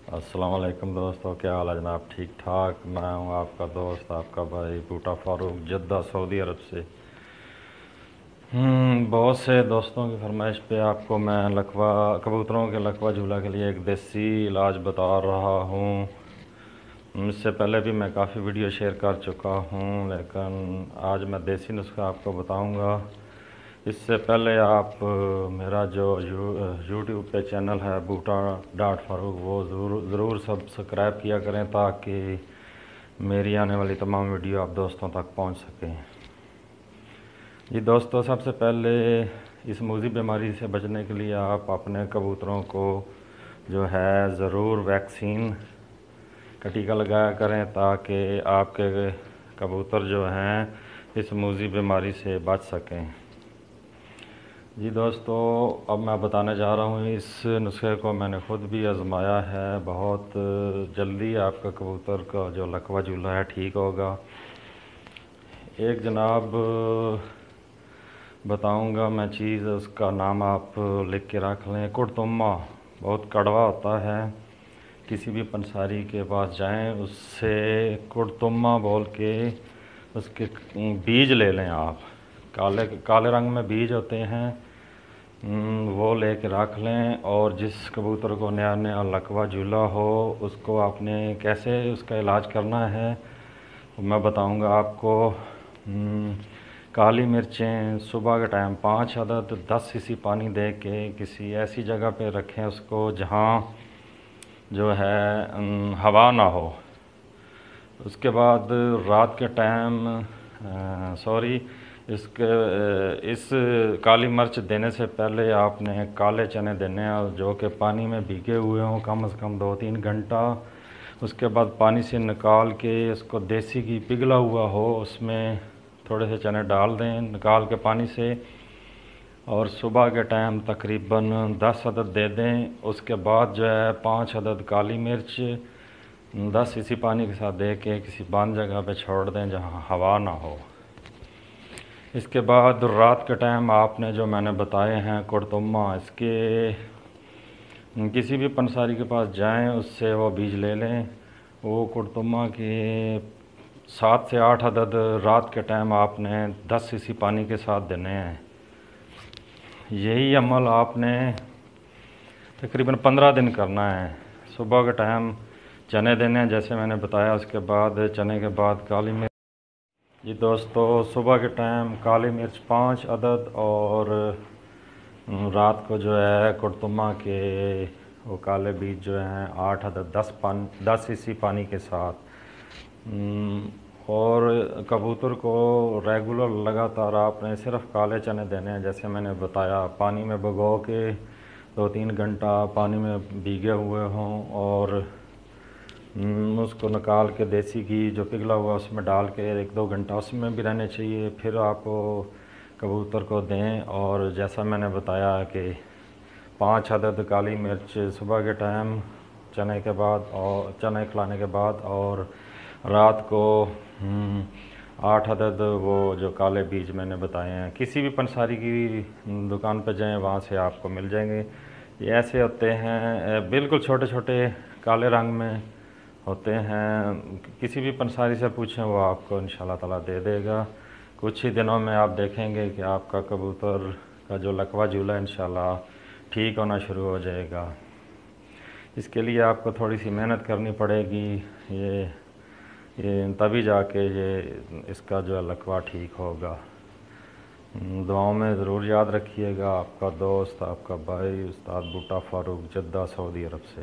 अस्सलाम वालेकुम दोस्तों, क्या हाल है जनाब? ठीक ठाक। मैं हूँ आपका दोस्त, आपका भाई बूटा फ़ारूक, जद्दा सऊदी अरब से। बहुत से दोस्तों की फरमाइश पे आपको मैं लकवा कबूतरों के लकवा झूला के लिए एक देसी इलाज बता रहा हूँ। इससे पहले भी मैं काफ़ी वीडियो शेयर कर चुका हूँ, लेकिन आज मैं देसी नुस्खा आपको बताऊँगा। इससे पहले आप मेरा जो यूट्यूब पे चैनल है बूटा डॉट फारूक, वो ज़रूर सब्सक्राइब किया करें ताकि मेरी आने वाली तमाम वीडियो आप दोस्तों तक पहुंच सकें। जी दोस्तों, सबसे पहले इस मूज़ी बीमारी से बचने के लिए आप अपने कबूतरों को जो है ज़रूर वैक्सीन का टीका लगाया करें ताकि आपके कबूतर जो हैं इस मूज़ी बीमारी से बच सकें। जी दोस्तों, अब मैं बताने जा रहा हूँ, इस नुस्खे को मैंने ख़ुद भी आजमाया है। बहुत जल्दी आपका कबूतर का जो लकवा झूला है ठीक होगा। एक जनाब बताऊंगा मैं चीज़, उसका नाम आप लिख के रख लें। कुड़तुम्मा बहुत कड़वा होता है। किसी भी पंसारी के पास जाएं, उससे कुड़तुम्मा बोल के उसके बीज ले लें आप। काले काले रंग में बीज होते हैं, वो लेके रख लें। और जिस कबूतर को नया नया लकवा झूला हो, उसको आपने कैसे उसका इलाज करना है मैं बताऊंगा आपको। काली मिर्चें सुबह के टाइम 5 अदद 10 सीसी पानी दे के किसी ऐसी जगह पे रखें उसको जहाँ जो है हवा ना हो। उसके बाद रात के टाइम इस काली मिर्च देने से पहले आपने काले चने देने हैं जो कि पानी में भीगे हुए हों कम से कम 2-3 घंटा। उसके बाद पानी से निकाल के उसको देसी घी पिघला हुआ हो उसमें थोड़े से चने डाल दें निकाल के पानी से, और सुबह के टाइम तकरीबन 10 अदद दे दें। उसके बाद जो है 5 अदद काली मिर्च 10 सीसी पानी के साथ दे के किसी बंद जगह पे छोड़ दें जहाँ हवा ना हो। इसके बाद रात के टाइम आपने जो मैंने बताए हैं कुड़तुम्मा, इसके किसी भी पंसारी के पास जाएं, उससे वो बीज ले लें। वो कुड़तुम्मा के 7 से 8 अदद रात के टाइम आपने 10 सीसी पानी के साथ देने हैं। यही अमल आपने तकरीबन 15 दिन करना है। सुबह के टाइम चने देने हैं जैसे मैंने बताया, उसके बाद चने के बाद काली मिर्च। जी दोस्तों, सुबह के टाइम काली मिर्च 5 अदद और रात को जो है कुड़तुम्मा के वो काले बीज जो हैं 8 अदद 10 सीसी पानी के साथ। और कबूतर को रेगुलर लगातार आपने सिर्फ काले चने देने हैं जैसे मैंने बताया। पानी में भिगो के 2-3 घंटा पानी में भीगे हुए हों और उसको निकाल के देसी घी जो पिघला हुआ उसमें डाल के 1-2 घंटा उसमें भी रहने चाहिए। फिर आप कबूतर को दें। और जैसा मैंने बताया कि 5 अदद काली मिर्च सुबह के टाइम चने के बाद और चने खिलाने के बाद, और रात को 8 अदद वो जो काले बीज मैंने बताए हैं। किसी भी पंसारी की दुकान पर जाएं, वहाँ से आपको मिल जाएंगे। ये ऐसे होते हैं, बिल्कुल छोटे छोटे काले रंग में होते हैं। किसी भी पंसारी से पूछें, वो आपको इंशाल्लाह ताला दे देगा। कुछ ही दिनों में आप देखेंगे कि आपका कबूतर का जो लकवा झूला इंशाल्लाह ठीक होना शुरू हो जाएगा। इसके लिए आपको थोड़ी सी मेहनत करनी पड़ेगी, ये तभी जाके इसका जो लकवा ठीक होगा। दुआओं में ज़रूर याद रखिएगा। आपका दोस्त, आपका भाई उस्ताद बूटा फ़ारूक, जद्दा सऊदी अरब से।